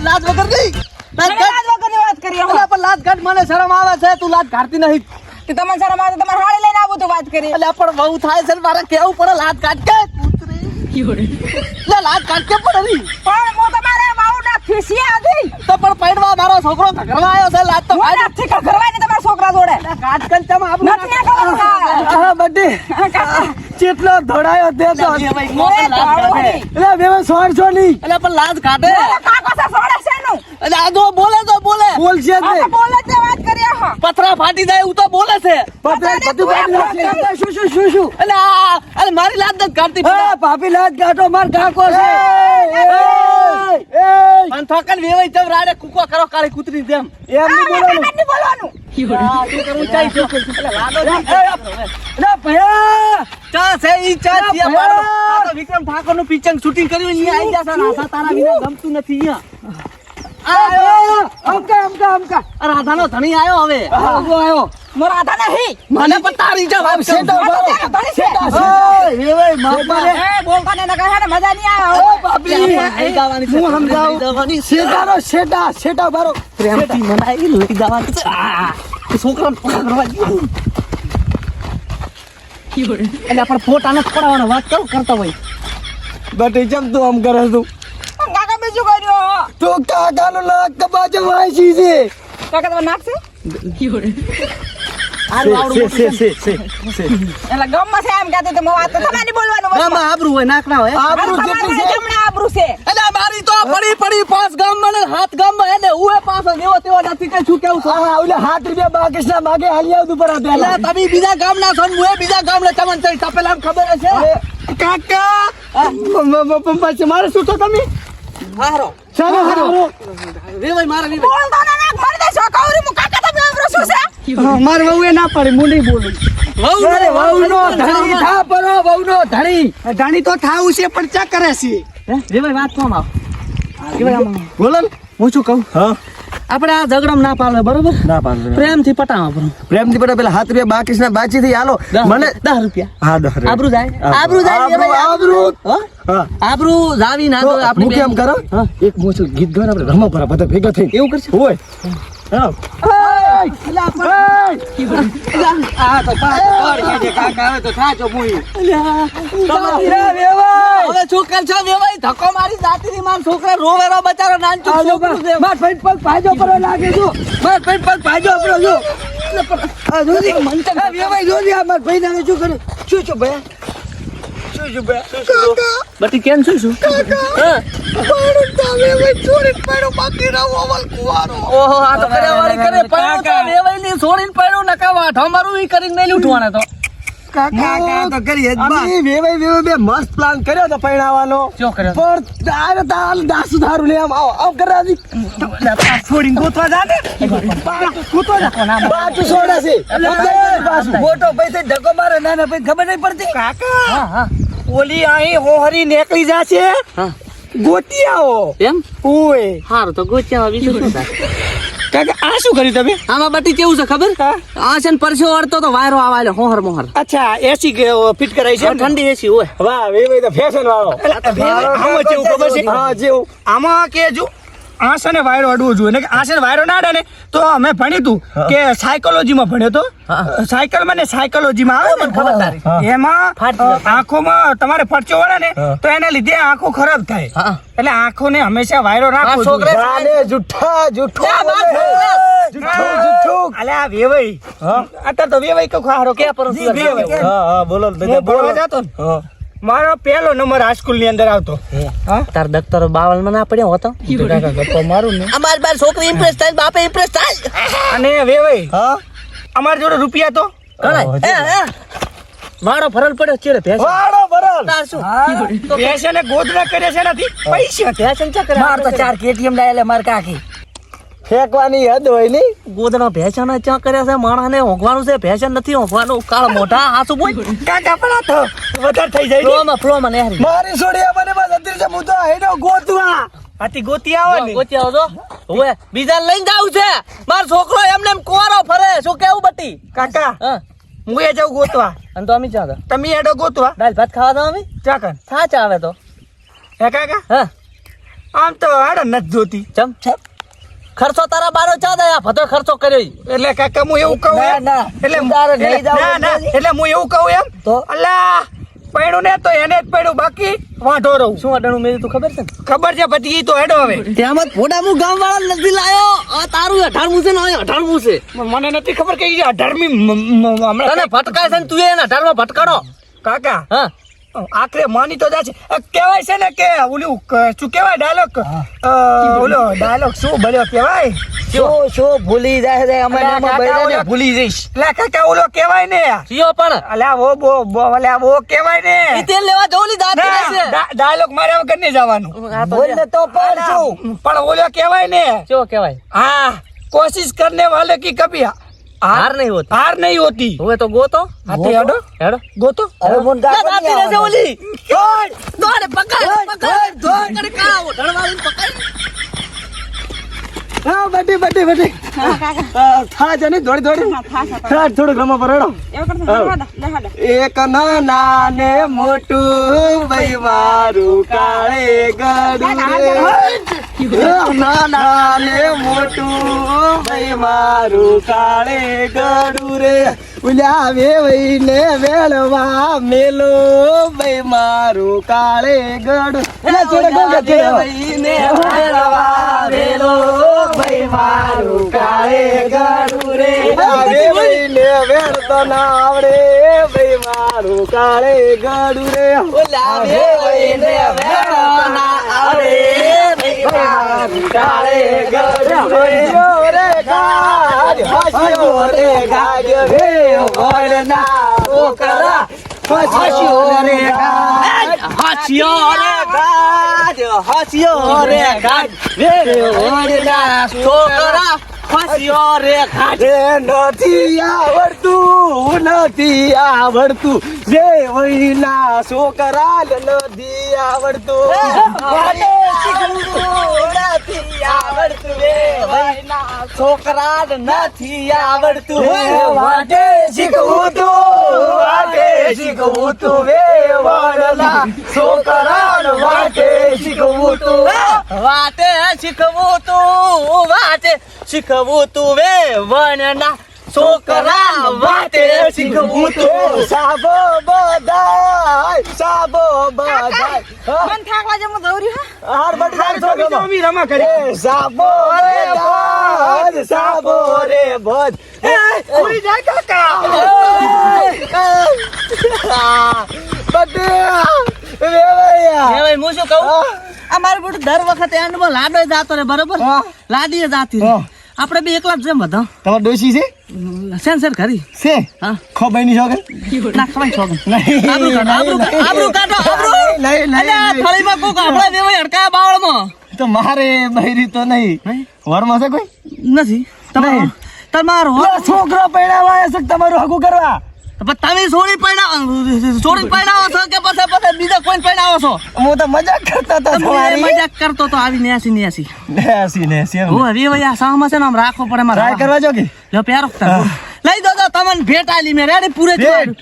લાજ વગર નહીં લાજ વગરની વાત કરી એટલે પણ લાજ કાઢ મને શરમ આવે છે તું લાજ કાઢતી નહીં કે તમને શરમ આવે તમારે હાળી લઈને આવું તો વાત કરી એટલે પણ બહુ થાય છે મારે કેવું પડે લાજ કાઢ કે એટલે લાજ કાઢ કે પડે નહીં પણ હું તમારે બાઉ ના ફીસિયા હતી તો પણ પૈડવા મારો છોકરો ઘરમાં આવ્યો છે લાજ તો હું નથી ઘરવાય ને તમારા છોકરા જોડે કાઢ કન ચમ નથી ના ખબર હા બડે કેટલો ધોડાયો તે તો એટલે બેવે સોરછો નહીં એટલે પણ લાજ કાઢે કાકો સે સોડે છે નું એટલે આ તો બોલે બોલશે જ નહીં બોલે તે વાત કરી હા પથરા ફાટી જાય એવું તો બોલે છે પથરા બધું ફાટી જાય શું એટલે અરે મારી લાજ નથી કાઢતી ભાભી લાજ કાઢો માર કાકો છે પણ થોકન વેવાઈ ચમ રાડે કુકો કરો કાળી કૂતરી જેમ એમ નહીં બોલવાનું નહીં બોલવાનું આ તું કરું ચાઈ છો એટલે લાડો રે ભયા ચા છે ઈ ચા છે મારો આ તો વિક્રમ ઠાકોર નું પિક્ચર શૂટિંગ કર્યું અહીંયા આવી જશે રાધા તારા વિના ગમતું નથી અહીંયા અમકા રાધાનો ધણી આયો હવે આયો મારા આધા નહીં મને પણ તારી જવાબ છે વેવાઈ મારબાને એ બોલતા ને નકા ને મજા નહીં આવે હું સમજાવું શેટા બારો પ્રેમથી મનાઈ લઈ જવાની છે છોકરાને ફોટા કરવા દીધું એટલે પણ ફોટા નથી પડાવવાનો વાત કેવું કરતા હોય બટી જમ તું આમ કરે તું કાકા બીજું કર્યો તું કાકાનો નાક કબાજો વાંચી છે કાકા તમે નાખશે એટલે ગમમાં છે એમ કહેતો તો વાત તો તમારે નહીં બોલવાનું ગામમાં આબરૂ હોય નાકડા હોય આબરૂ જેટલી છે જમણે આબરૂ છે એટલે મારી તો પડી પાંચ ગામમાં ને હાથ ગામમાં એટલે ઉએ પાછો જેવો તેવો નથી કઈ શું કેવું છું હા ઓલે 7 રૂપિયા બાકીના માગે હાલી આવતું પર એટલે આપેલા તમે બીજા ગામના છો ને હું બીજા ગામના તમને ચઈ તપેલા ખબર હશે કાકા પપ્પા મારે શું તો તમે હારો ચાલો હારો વેવાઈ મારા વેવાઈ બોલતો ને નાક મારી દે છો કવરી મુ કાકા તમે આબરૂ શું છે માર વહુ એ ના પાડી હું નહીં બોલું વહુનો ધણી થા પરો વહુનો ધણી તો થાવું છે પણ ચા કરે છે વેવાઈ વાત કોમ આવ બોલો ને હું શું કહું હા આપણે આ ઝઘડમ ના પાડે બરોબર ના પાડે પ્રેમથી પટાવા બરો પ્રેમથી પેલા 7 રૂપિયા બાકીના બાચી થી હાલો મને 10 રૂપિયા હા 10 આબરૂ જાય વેવાઈ. આબરૂ હા? હા આબરૂ જાવી ના તો હું આપણે કેમ કરો એક મોછું ગીત ગાવ આપણે રમવા પર બધા ભેગા થઈ એવું કરશે હોય હા આ તો કાકા હવે તો થાચો મુઈ હવે શું કરશો વેવાઈ ધક્કો મારી જાતીની માર છોકરા રોવેરો બચારો નાનચુક છોકરું છે માર ભાઈ પગ ભાજો પર લાગે છો માર ભાઈ પગ ભાજો પર જો આ જોજી મનતક વેવાઈ જોજી આ માર ભાઈ નાને શું કરે શું ભાઈ બટી કેમ છું હા ઓહો આ તો કર્યાવાળી કરે પડ્યો તો વેવાઈ ની છોડીને પડ્યો નકા વાઠો મારું ઈ કરીને નહીં લૂંટવાના તો કાકા તો કરી અમે વેવાઈ બે મસ્ત પ્લાન કર્યો તો પૈણાવાનો શું કર્યો પણ તારે તાલ દાસુ ધારું ને આમ આવ કરાવી છોડીને ગોતવા જાને ગોતવા જા પાછું છોડે છે મોટો પૈસે ધક્કો મારે નાના પૈસે ખબર નહીં પડતી કાકા હા હા ઓલી અહીં હોહરી નીકળી જાશે હા ગોતી આવો એમ ઓય હારું તો ગોચ્યા બીજું શું થાય કાકા આ શું કર્યું તમે આમાં બટી કેવું છે ખબર આ છે ને પરસો અડતો તો વાયરો આવાલે હોહર મોહર અચ્છા એસી ફિટ કરાઈ છે ઠંડી એસી હોય વાહ વેવાઈ તો ફેશન વાળો આમાં જેવું ખબર છે હા જેવું આમાં કે જો આ છે ને વાયરો અડવો જોઈએ ને આ છે ને વાયરો ના અડે ને તો અમે ભણ્યું તું કે સાયકોલોજીમાં ભણ્યો તો સાયકલમાં ને સાયકોલોજીમાં આવે મને ખબર તારી એમાં આંખોમાં તમારે પરચો વળે ને તો એના લીધે આંખો ખરાબ થાય એટલે આંખોને હંમેશા વાયરો રાખવો જોઈએ જુઠ્ઠો અલે આ વેવાઈ અત્યારે તો વેવાઈ કહું હારો કે બોલો બોલવા જાતો ને મારો પહેલો નંબર આ સ્કૂલ ની અંદર આવતો તાર દફતર 52 માં ના પડ્યો હતો ગપ્પા મારું ને અમાર બાર છોકરી ઇમ્પ્રેસ થાય બાપે ઇમ્પ્રેસ થાય અને વેવાઈ અમાર જોડે રૂપિયા તો મારો ફરલ પડ્યો ચેડે ભેસ વાળો બરલ તાર શું તો પેશને ગોદડા કરે છે નથી પૈસા ભેસન ચા કરે માર તો 4 કેટીએમ લાયેલે માર કાકી ફેંકવાની હદ હોય ની ગોદડા ભેસન ચા કરે છે માણસને હોંકવાનું છે ભેસન નથી હોંકવાનું કાળ મોઢા હાસુ બોલ કાકા પણ આ તો વધારે થઈ જાય ફ્લોમાં નહેરી મારી છોડીયા મને બસ અત્યારે છે હું તો હેડો ગોતવા આતી ગોતી આવો ને ગોતી આવો તો ઓએ બીજા લઈને જાવ છે માર છોકરો એમને એમ કોરો ફરે શું કેવું બટી કાકા હા હું એ જાઉં ગોતવા અને તો અમે ચા તમે હેડો ગોતવા દાલ ભાત ખાવા દો અમે ચાકન થાચ આવે તો હે કાકા હા આમ તો હાડો નથી જોતી. ચમ ખર્ચો તારા બારો ચા દે, આ બધો ખર્ચો કર્યો ઈ. એટલે કાકા હું એવું કહું ના, એમ. ના. એટલે તારે નહીં જાવું ના, ના. નથી. એટલે હું એવું કહું એમ તો? અલ્લા પડ્યું ને તો એને જ પડ્યું, બાકી વાંઢો રહું. શું અડાણું મેં તું ખબર છે ને? ખબર છે પછી ઈ તો હેડો હવે. ત્યાં ફોટા હું ગામ વાળા નથી લાયો. આ તારું 18મું છે ને, આ 18મું છે. મને નથી ખબર કે ઈ 18મી હમણાં તને ભટકાય છે ને, તું એને 18માં ભટકાડો. કાકા હા આખરે માની તો જાશે. કહેવાય છે ને કે ઓલું શું કહેવાય ડાયલોગ, ઓલો ડાયલોગ શું બન્યો કહેવાય? શું ભૂલી જાય છે અમે અલ્યા એમાં કાકા, બૈરાને ઓલો- ભૂલી જઈશ. લે કાકા ઓલો કહેવાય ને, જીઓ પણ અલ્યા અલ્યા વો કહેવાય ને. ઈ તેલ લેવા જવું ની દાંત ના, છે. ડાયલોગ માર્યા વગર નહીં જવાનું. બોલ ને તો પણ શું? પણ ઓલો કહેવાય ને, કેવો કહેવાય? हाँ कोशिश करने वाले की कभी હાર નહીં હોતી. हार नहीं होती. હવે તો ગોતો. हाथी हटो હેડો गोतो. હવે મને ના, કાકો દાંતી નહીં રહેશે આવડે. ઓલી. દોડ, પકડ. પકડ, કાવ, ઢળવાળીને પકડ. हाँ बटी बटी बटी था जाने दौड़ी हाँ थोड़ा गमा पर हेडो एक नाना ने मोटू भाई मारू काळे गडू नाना ने मोटू भाई मारू काळे गडू रे उल्या वेवई ने वेळवा मेलो भाई मारू काळे गडू छोड़ वेवई ने वेळवा मेलो ભાઈ મારું કાળે ગડું રે વેવઈ ને વેળતો ના આવડે ભાઈ મારું કાળે ગડું રે ઓલા વેવઈ ને વેળતો ના આવડે ભાઈ મારું કાળે ગડું રે ગાજ હસ્યો રે ગાજ રે ઓળના ઓકરા હસ્યો રે ગાજ હાસ્યો રે ગાજ, હાસ્યો રે ગાજ. રે ઓળના છોકરા હાસ્યો રે ગાજ. નથી આવડતું જે વહીના છોકરા નથી આવડતું છોકરા નથી આવડતું. વાટે શીખવું તું વેવડના છોકરા વાટે શીખવું તું વાટે શીખવું તું, વાટે શીખવું તું વે વણના છોકરા વાટે શીખવું તું. સાબો બધાય મન થાકવા જેમ દોરી હા હાર બટકાર તો મી રમા કરે સાબો રે બધ સાબો રે બધ ઉડી જાય કાકા બટે વેવૈયા હવે હું શું કહું, અમારે બધું દર વખતે એન્ડમાં લાડો જાતો રે, બરોબર? હા. લાડીએ જાતી રે. આપણે બે એકલા જ જેમ બધા તમાર ડોશી છે સેન્સર કરી. છે હા ખોબાઈ ની છોકર ના ખવાય છોકન. નહીં આબરૂ કાઢો, આબરૂ. અલ્યા, થાળીમાં કોક આપણા વેવાઈ હડકાયા બાવળમાં. તો મારે બૈરી તો નહીં નહીં? વરમાં છે કોઈ નથી નહીં. તમારો છોકરો પૈણાવા છે તમારું હગું કરવા તમે છોડી પૈણાવો છો કે પછી બીજા કોઈ પૈણાવો છો? હું તો મજાક કરતા હતા તમે તમારી મજાક કરતો તો આવી નેસી નેસી એમ. હું હવે આ સામમાં છે ને આમ રાખવો પડે મારે. ટ્રાય કરવા જો કે લો પ્યારો લઈ દો તો તમને ભેટ આલી મેં રેડી પૂરે જ ભેટ?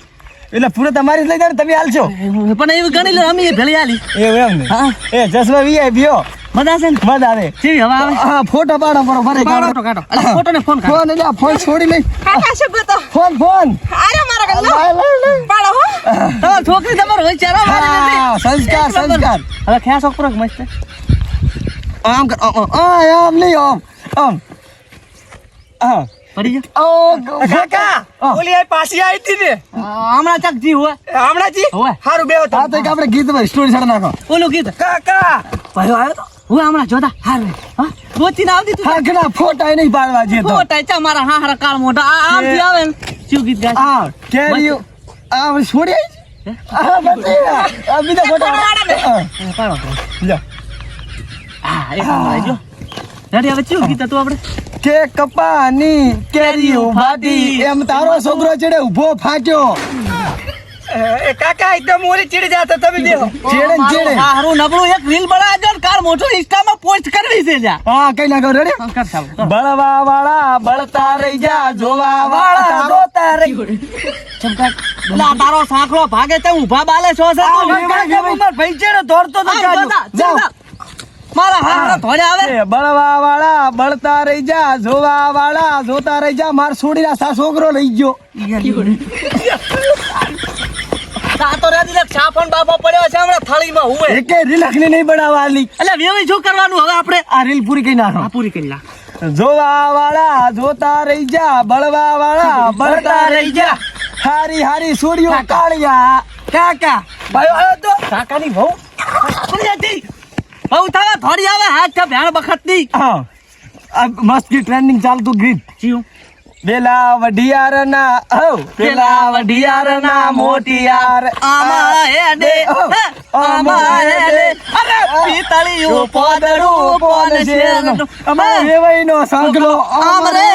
એટલે પૂરે તમારી જ લઈ જાવ ને તમે હાલશો પણ એવી ગણી લો અમે ભેળી આલી. એવું એમ ને હા એ જસવા વીઆઈપી મજા છે ને? મજા આવે કેવી હવા આવે? હા ફોટો પાડો બરોબર ફોટો કાઢો. અલા, ફોટો ને ફોન કાઢો. ફોન એટલે ફોન છોડી લઈ કાકા શું ગોતો ફોન અરે મારા ગલ્લો લઈ. પાડો હો તમારી છોકરી તમારો હોય ચારો મારી નથી. હા, સંસ્કાર એક નંબર. સંસ્કાર હવે ખ્યાલ છોકરો મસ્ત છે. આમ કર આમ નહીં આમ હા પડી ગયો. કાકા ઓલી આ પાછી આવી હતી ને હમણાં ચક જી હોય હમણાંજી હોય. હારું બેહો તો આપણે ગીત માં સ્ટોરી છાડ નાખો ઓલું ગીત કાકા ભાઈ આવ્યો તો હું હમણાં જોતા હાર હા ગોચીને આવતી તું હા ઘણા ફોટા નહીં પાડવા જઈએ તો ફોટા ચા મારા હારા કાળ મોઢા આમથી આવે ને શું ગીત ગાય છે? આ કેરી આ છોડી આવી હા બસ આ બીજા ફોટા હા, પાડો તો. લ્યો હા એક નંબર આવી ગયો. રેડી હવે શું ગીત હતું આપણે? કે કપાની કેરી ઉભાતી એમ તારો છોકરો ચડે ઉભો ફાટ્યો કાકા એકદમ મોરી ચડી જાતો તમે દેખો ચેડે ચેડે હારું નબળું એક રીલ બનાવજો ને કાલ મોટું ઇન્સ્ટામાં પોસ્ટ કરવી છે જા. હા કઈ નાખો રેડી કર સાહેબ, કર. બળવા વાળા બળતા રહી જા જોવા વાળા રોતા રહી ચમકા લા તારો સાંકળો ભાગે તે ઊભા બાલે છો છે તું. ભાઈ ચેડે દોડતો તો આ કાઢો જોતા, જાઓ જોતા. મારા હારા ધોળે આવે એ બળવા વાળા બળતા રહી જા, જોવા વાળા જોતા રહી જા. માર છોડીના સા છોકરો લઈ ગયો. આ તો રેડી ને છાપણ બાપો પડ્યો છે હમણાં થાળીમાં હુએ. એકે રીલ અખની નહીં બનાવવાની. એટલે વેવાઈ શું કરવાનું હવે આપણે? આ રીલ પૂરી કરી નાખો. પૂરી કરી લા. જોવા વાળા જોતા રહી જા, બળવા વાળા બળતા રહી જા. હારી હારી છોડીઓ કાળિયા કાકા ભાઈ આયો તો કાકાની વહુ પડી હતી. વહુ તારા ધોળી આવે હાથ છે ભેણ બખતની. હા આ મસ્ત ટ્રેન્ડિંગ ચાલતું ગીત. જીવ પેલા વઢિયારના પેલા વઢિયારના મોટિયાર આમાં હેડે આમાં હેડે અરે પિતળિયું પોદડું પોન છે અમારે વેવાઈનો સાંકલો આમ રે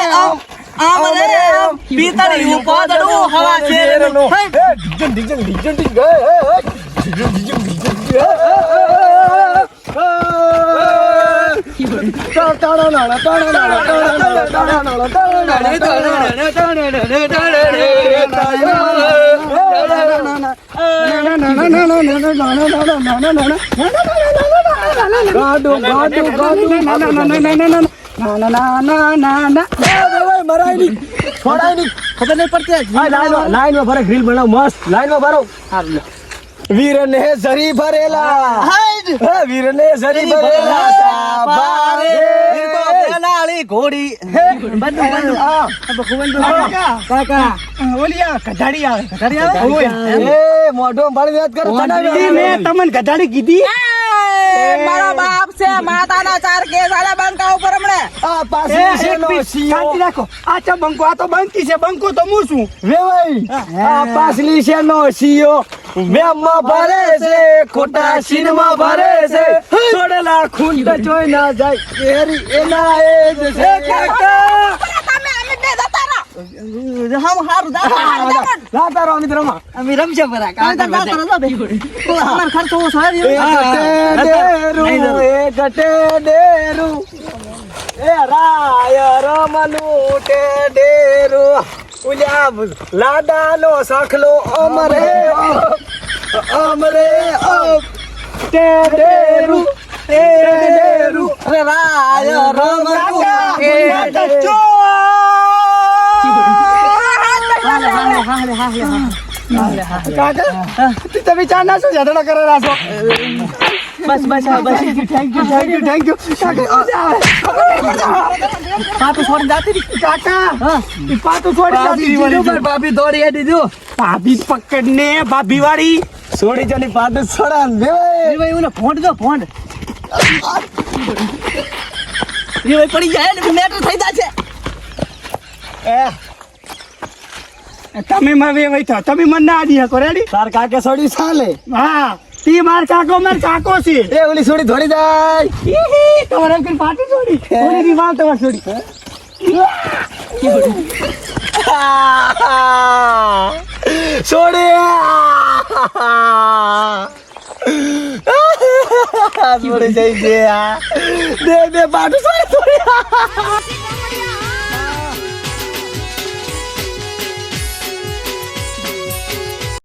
આમ પિતળિયું પોદડું હવા છે ખબર નહીં પડતી. લાઈનમાં ભરે ગ્રીલ બનાવ મસ્ત લાઈનમાં ભરો. વીરને જરી ભરેલા વીરને જરી ભરેલા સાબારે પેલાળી ઘોડી કાકા ઓલિયા ગધાડી આવે એ મોઢો પાડી વાત કરો મેં તમને ગધાડી કીધી. મારો બાપ છે માતાના ચાર કેસ આલા બંકા ઉપર હમણે આ પાસે શાંતિ રાખો. આ ચા બંકો આ તો બંકી છે. બંકો તો હું છું વેવાઈ. આ પાસલી છે નો સીઓ વેમમાં ભરે છે ખોટા સીનમાં ભરે છે. છોડેલા ખૂન તો જોઈ ના જાય કેરી એના એ જ છે કાકા. તમે અમે બે જતા રહો. હમ હારું રાતા રો મિત્રમાં અમે રમશે બરા કાકા અમાર ખર્ચો ઓછો આવે એ ગટે ડેરું એ રાય રમનું ટે ડેરું ઉલ્યા લાડાનો સખલો અમરે અમરે ટે ડેરું ટે ડેરું અરે રાય રમનું એ કાકા તમે ચા ના શું ઝઘડા કરે રાસો. બસ બસ બસ થેન્ક યુ પાપી છોડી જાતી હતી. કાકા ઈ પાતું છોડી જાતી દીધું ભાભી દોડી એ દીધું. ભાભી પકડને ભાભી વાળી છોડી જની પાતું છોડા ને ભાઈ ઓને ફોન દો ફોન એ પડી જાય ને મેટર થઈ જાય છે. તમે મને વઈ થા તમે મને ના આડી હકો રેડી. તાર કાકે છોડી ચાલે. હા તી માર કાકો છે. એ ઓલી છોડી ધોરી જાય તમારે અંકલ પાટી છોડી ઓલી ની વાત તમાર છોડી છોડી છોડી જઈ ગયા દે પાટું છોડી